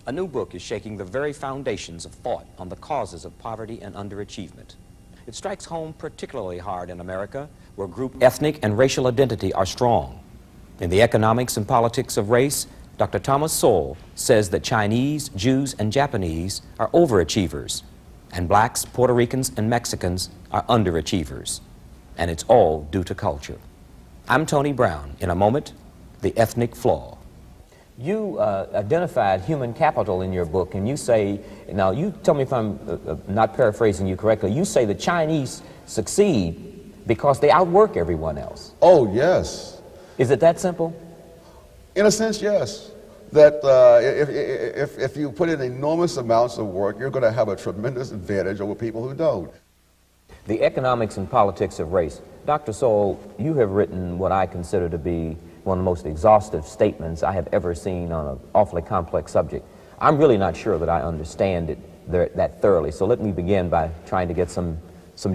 A new book is shaking the very foundations of thought on the causes of poverty and underachievement. It strikes home particularly hard in America, where group ethnic and racial identity are strong. In The Economics and Politics of Race, Dr. Thomas Sowell says that Chinese, Jews, and Japanese are overachievers, and blacks, Puerto Ricans, and Mexicans are underachievers. And it's all due to culture. I'm Tony Brown. In a moment, the ethnic flaw. You identified human capital in your book, and you say, now you tell me if I'm not paraphrasing you correctly, you say the Chinese succeed because they outwork everyone else. Oh, yes. Is it that simple? In a sense, yes. That if you put in enormous amounts of work, you're going to have a tremendous advantage over people who don't. The Economics and Politics of Race. Dr. Sowell, you have written what I consider to be one of the most exhaustive statements I have ever seen on an awfully complex subject. I'm really not sure that I understand it that thoroughly, so let me begin by trying to get some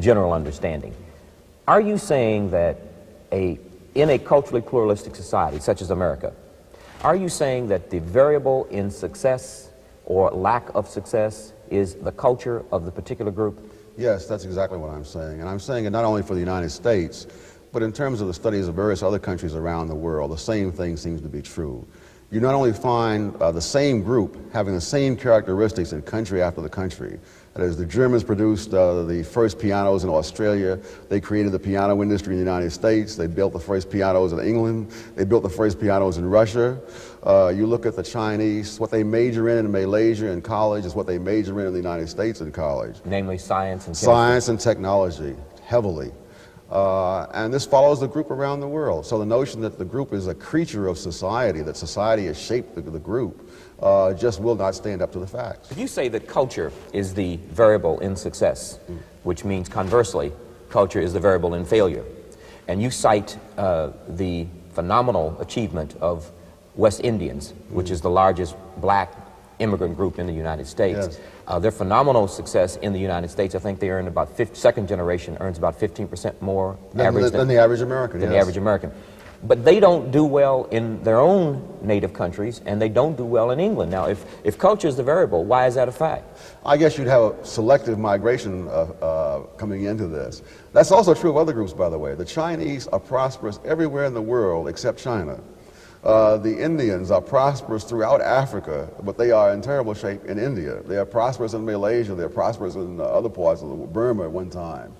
general understanding. Are you saying that in a culturally pluralistic society such as America, are you saying that the variable in success or lack of success is the culture of the particular group? Yes, that's exactly what I'm saying. And I'm saying it not only for the United States, but in terms of the studies of various other countries around the world, the same thing seems to be true. You not only find the same group having the same characteristics in country after the country. That is, the Germans produced the first pianos in Australia. They created the piano industry in the United States. They built the first pianos in England. They built the first pianos in Russia. You look at the Chinese, what they major in Malaysia in college is what they major in the United States in college. Namely science and science and technology, heavily. And this follows the group around the world. So the notion that the group is a creature of society, that society has shaped the group, just will not stand up to the facts. If you say that culture is the variable in success, which means conversely, culture is the variable in failure, and you cite the phenomenal achievement of West Indians, which is the largest black immigrant group in the United States. Yes. Their phenomenal success in the United States, I think they earn about, second generation earns about 15% more average than the average American. Than the average American. But they don't do well in their own native countries, and they don't do well in England. Now, if culture is the variable, why is that a fact? I guess you'd have a selective migration coming into this. That's also true of other groups, by the way. The Chinese are prosperous everywhere in the world except China. The Indians are prosperous throughout Africa, but they are in terrible shape in India. They are prosperous in Malaysia. They are prosperous in other parts of Burma at one time.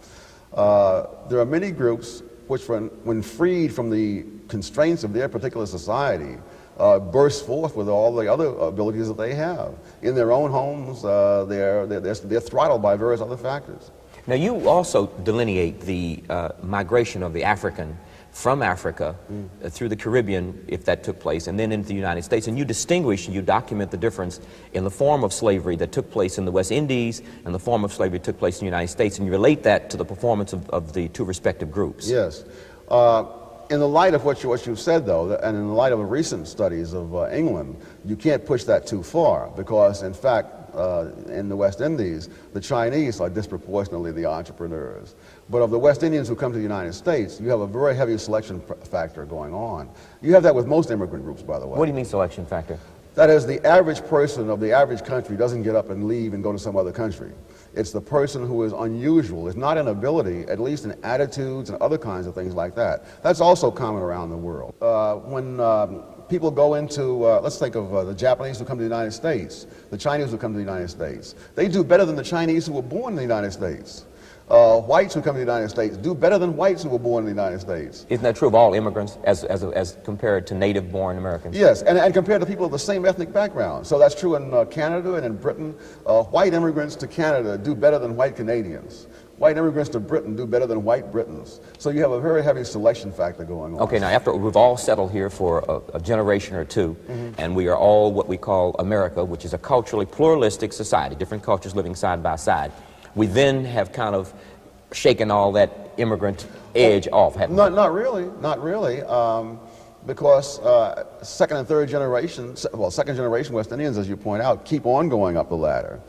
There are many groups which, when freed from the constraints of their particular society, burst forth with all the other abilities that they have. In their own homes, they're throttled by various other factors. Now, you also delineate the migration of the African from Africa through the Caribbean, if that took place, and then into the United States. And you distinguish and you document the difference in the form of slavery that took place in the West Indies and the form of slavery that took place in the United States, and you relate that to the performance of the two respective groups. Yes. In the light of what you said, though, and in the light of the recent studies of England, you can't push that too far because, in fact, in the West Indies, the Chinese are disproportionately the entrepreneurs. But of the West Indians who come to the United States, you have a very heavy selection factor going on. You have that with most immigrant groups, by the way. What do you mean selection factor? That is, the average person of the average country doesn't get up and leave and go to some other country. It's the person who is unusual, is not in ability, at least in attitudes and other kinds of things like that. That's also common around the world. When people go into, let's think of the Japanese who come to the United States, the Chinese who come to the United States. They do better than the Chinese who were born in the United States. Whites who come to the United States do better than whites who were born in the United States. Isn't that true of all immigrants as compared to native-born Americans? Yes, and compared to people of the same ethnic background. So that's true in Canada and in Britain. White immigrants to Canada do better than white Canadians. White immigrants to Britain do better than white Britons. So you have a very heavy selection factor going on. Okay, now after we've all settled here for a generation or two, and we are all what we call America, which is a culturally pluralistic society, different cultures living side by side, we then have kind of shaken all that immigrant edge off, haven't we? Not really, not really. Because second and third generation, well, second generation West Indians, as you point out, keep on going up the ladder.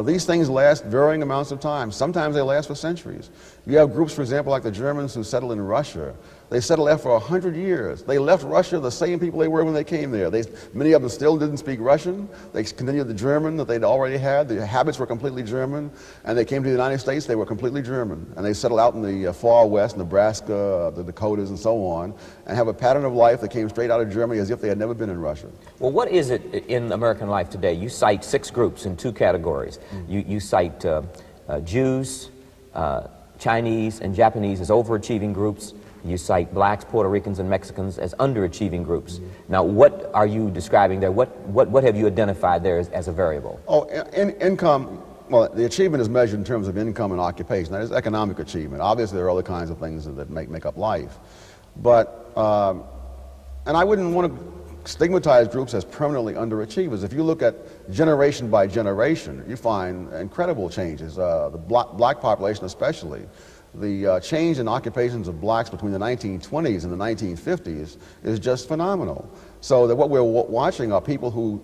These things last varying amounts of time. Sometimes they last for centuries. You have groups, for example, like the Germans who settled in Russia. They settled there for 100 years. They left Russia the same people they were when they came there. Many of them still didn't speak Russian. They continued the German that they'd already had. The habits were completely German. And they came to the United States, they were completely German. And they settled out in the far west, Nebraska, the Dakotas, and so on, and have a pattern of life that came straight out of Germany as if they had never been in Russia. Well, what is it in American life today? You cite 6 groups in 2 categories. You cite Jews, Chinese, and Japanese as overachieving groups. You cite blacks, Puerto Ricans, and Mexicans as underachieving groups. Now, what are you describing there? What have you identified there as a variable? Oh, income, well, the achievement is measured in terms of income and occupation. That is economic achievement. Obviously, there are other kinds of things that make up life. But, and I wouldn't want to stigmatize groups as permanently underachievers. If you look at generation by generation, you find incredible changes. The black population especially. The change in occupations of blacks between the 1920s and the 1950s is just phenomenal. So that what we're watching are people who,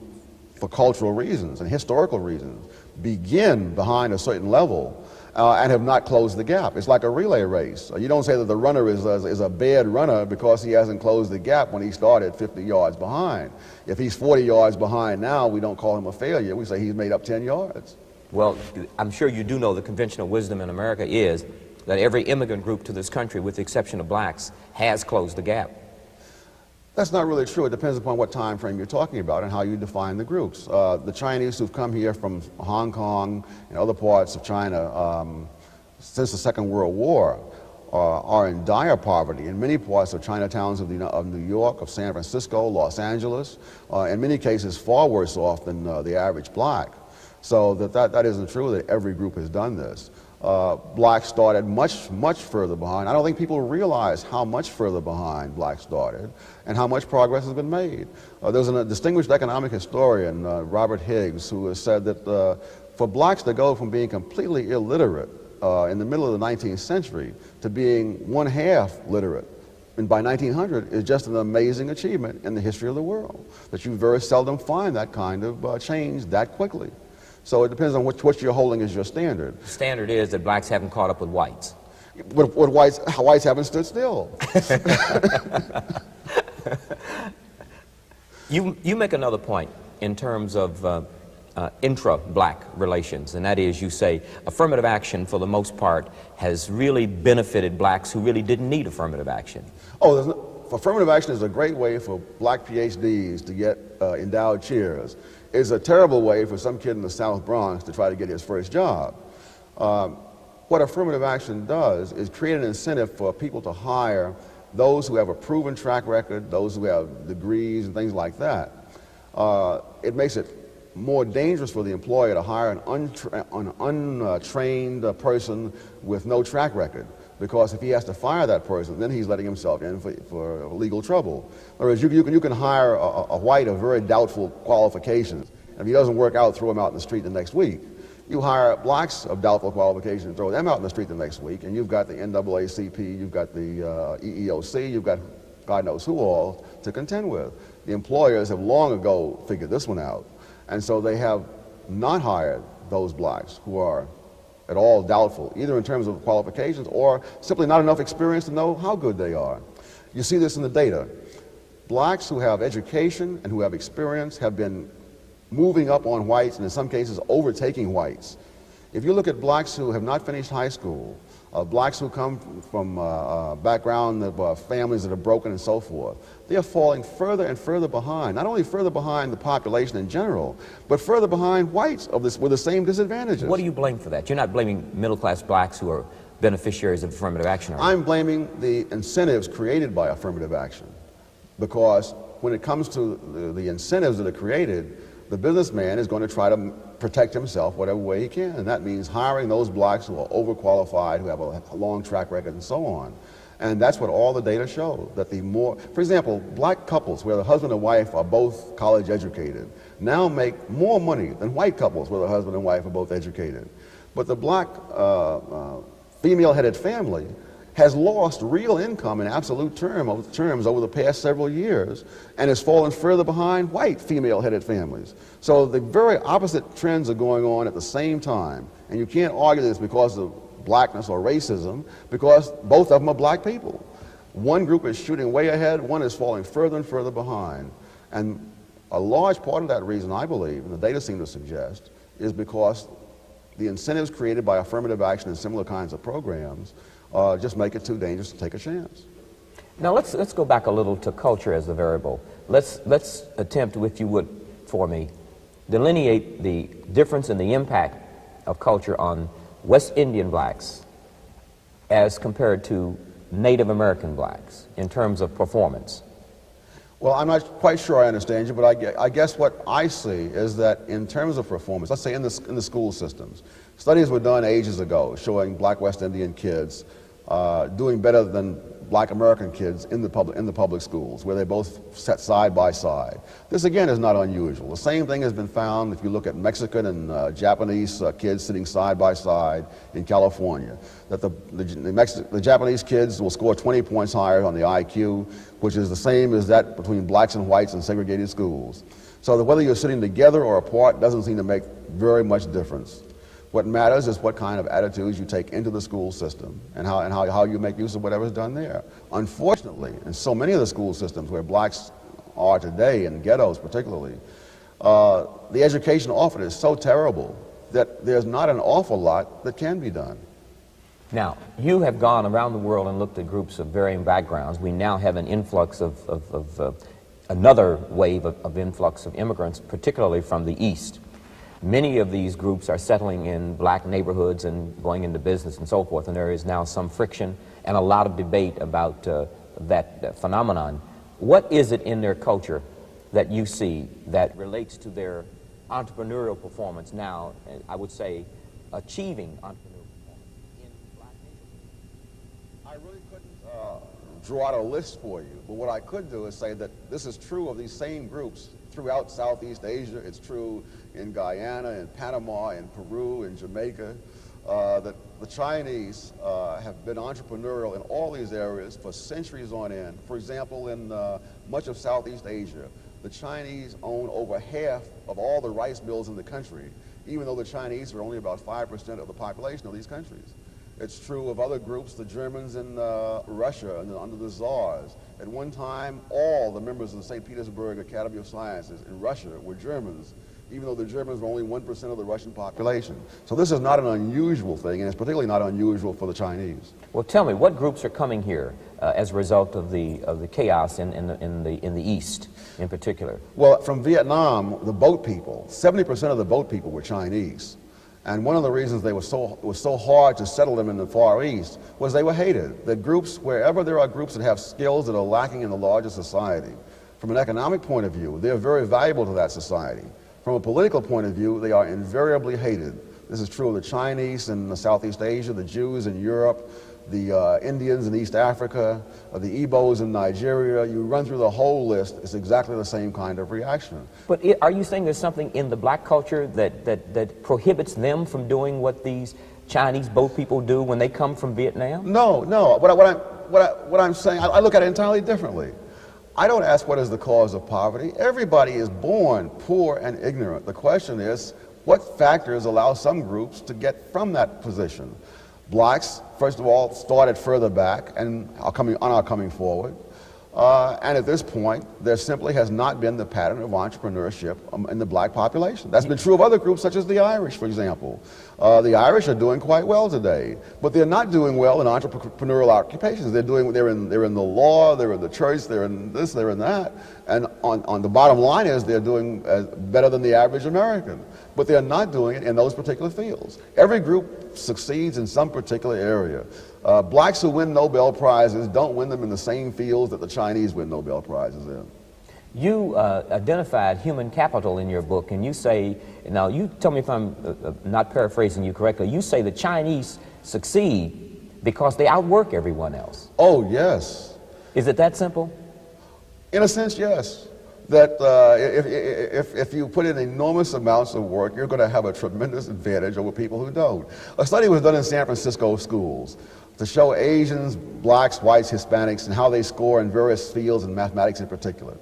for cultural reasons and historical reasons, begin behind a certain level and have not closed the gap. It's like a relay race. You don't say that the runner is a bad runner because he hasn't closed the gap when he started 50 yards behind. If he's 40 yards behind now, we don't call him a failure. We say he's made up 10 yards. Well, I'm sure you do know the conventional wisdom in America is that every immigrant group to this country, with the exception of blacks, has closed the gap. That's not really true. It depends upon what time frame you're talking about and how you define the groups. The Chinese who've come here from Hong Kong and other parts of China since the Second World War are in dire poverty in many parts of Chinatowns of New York, of San Francisco, Los Angeles, in many cases far worse off than the average black. So that isn't true that every group has done this. Blacks started much further behind. I don't think people realize how much further behind blacks started and how much progress has been made. There's a distinguished economic historian, Robert Higgs, who has said that for blacks to go from being completely illiterate in the middle of the 19th century to being 1/2 literate by 1900 is just an amazing achievement in the history of the world, that you very seldom find that kind of change that quickly. So it depends on what you're holding as your standard. The standard is that blacks haven't caught up with whites. But whites haven't stood still. You make another point in terms of intra-black relations, and that is, you say, affirmative action for the most part has really benefited blacks who really didn't need affirmative action. Affirmative action is a great way for black PhDs to get endowed chairs. It's a terrible way for some kid in the South Bronx to try to get his first job. What affirmative action does is create an incentive for people to hire those who have a proven track record, those who have degrees and things like that. It makes it more dangerous for the employer to hire an untrained person with no track record, because if he has to fire that person, then he's letting himself in for legal trouble. Whereas you can hire a white of very doubtful qualifications, and if he doesn't work out, throw him out in the street the next week. You hire blacks of doubtful qualifications and throw them out in the street the next week, and you've got the NAACP, you've got the EEOC, you've got God knows who all to contend with. The employers have long ago figured this one out, and so they have not hired those blacks who are at all doubtful, either in terms of qualifications or simply not enough experience to know how good they are. You see this in the data. Blacks who have education and who have experience have been moving up on whites, and in some cases overtaking whites. If you look at blacks who have not finished high school, blacks who come from background of families that are broken and so forth, they are falling further and further behind, not only further behind the population in general, but further behind whites with the same disadvantages. What do you blame for that? You're not blaming middle-class blacks who are beneficiaries of affirmative action, are you? I'm blaming the incentives created by affirmative action, because when it comes to the incentives that are created, the businessman is going to try to protect himself whatever way he can, and that means hiring those blacks who are overqualified, who have a long track record, and so on. And that's what all the data show, that for example, black couples where the husband and wife are both college educated now make more money than white couples where the husband and wife are both educated. But the black female-headed family has lost real income in absolute terms over the past several years and has fallen further behind white female-headed families. So the very opposite trends are going on at the same time, and you can't argue this because of blackness or racism, because both of them are black people. One group is shooting way ahead, one is falling further and further behind. And a large part of that reason, I believe, and the data seem to suggest, is because the incentives created by affirmative action and similar kinds of programs just make it too dangerous to take a chance. Now let's go back a little to culture as the variable. Let's attempt, if you would, for me, delineate the difference in the impact of culture on West Indian blacks as compared to Native American blacks in terms of performance. Well, I'm not quite sure I understand you, but I guess what I see is that in terms of performance, let's say in the school systems, studies were done ages ago showing black West Indian kids doing better than black American kids in the public schools, where they both sat side by side. This again is not unusual. The same thing has been found if you look at Mexican and Japanese kids sitting side by side in California. That the Japanese kids will score 20 points higher on the IQ, which is the same as that between blacks and whites in segregated schools. So that whether you're sitting together or apart doesn't seem to make very much difference. What matters is what kind of attitudes you take into the school system and how you make use of whatever's done there. Unfortunately, in so many of the school systems where blacks are today, in ghettos particularly, the education offered is so terrible that there's not an awful lot that can be done. Now, you have gone around the world and looked at groups of varying backgrounds. We now have an influx of another wave of influx of immigrants, particularly from the East. Many of these groups are settling in black neighborhoods and going into business and so forth, and there is now some friction and a lot of debate about that phenomenon. What is it in their culture that you see that relates to their entrepreneurial performance now, I would say, achieving entrepreneurial performance in black neighborhoods? I really couldn't draw out a list for you, but what I could do is say that this is true of these same groups throughout Southeast Asia. It's true in Guyana, in Panama, in Peru, in Jamaica, that the Chinese have been entrepreneurial in all these areas for centuries on end. For example, in much of Southeast Asia, the Chinese own over half of all the rice mills in the country, even though the Chinese are only about 5% of the population of these countries. It's true of other groups, the Germans in Russia under the Tsars. At one time, all the members of the St. Petersburg Academy of Sciences in Russia were Germans, even though the Germans were only 1% of the Russian population. So this is not an unusual thing, and it's particularly not unusual for the Chinese. Well, tell me, what groups are coming here as a result of the chaos in the East, in particular? Well, from Vietnam, the boat people, 70% of the boat people were Chinese. And one of the reasons it was so hard to settle them in the Far East was they were hated. The groups, wherever there are groups that have skills that are lacking in the larger society, from an economic point of view, they're very valuable to that society. From a political point of view, they are invariably hated. This is true of the Chinese in Southeast Asia, the Jews in Europe, the Indians in East Africa, the Igbos in Nigeria. You run through the whole list, it's exactly the same kind of reaction. But are you saying there's something in the black culture that prohibits them from doing what these Chinese boat people do when they come from Vietnam? No. What I'm saying, I look at it entirely differently. I don't ask what is the cause of poverty. Everybody is born poor and ignorant. The question is, what factors allow some groups to get from that position? Blacks, first of all, started further back and are coming forward. And at this point, there simply has not been the pattern of entrepreneurship in the black population. That's been true of other groups such as the Irish, for example. The Irish are doing quite well today, but they're not doing well in entrepreneurial occupations. They're in the law, they're in the church, they're in this, they're in that. And on the bottom line is they're doing better than the average American, but they're not doing it in those particular fields. Every group succeeds in some particular area. Blacks who win Nobel Prizes don't win them in the same fields that the Chinese win Nobel Prizes in. You identified human capital in your book, and you say, now you tell me if I'm not paraphrasing you correctly, you say the Chinese succeed because they outwork everyone else. Oh, yes. Is it that simple? In a sense, yes. That if you put in enormous amounts of work, you're going to have a tremendous advantage over people who don't. A study was done in San Francisco schools to show Asians, blacks, whites, Hispanics, and how they score in various fields, and mathematics in particular.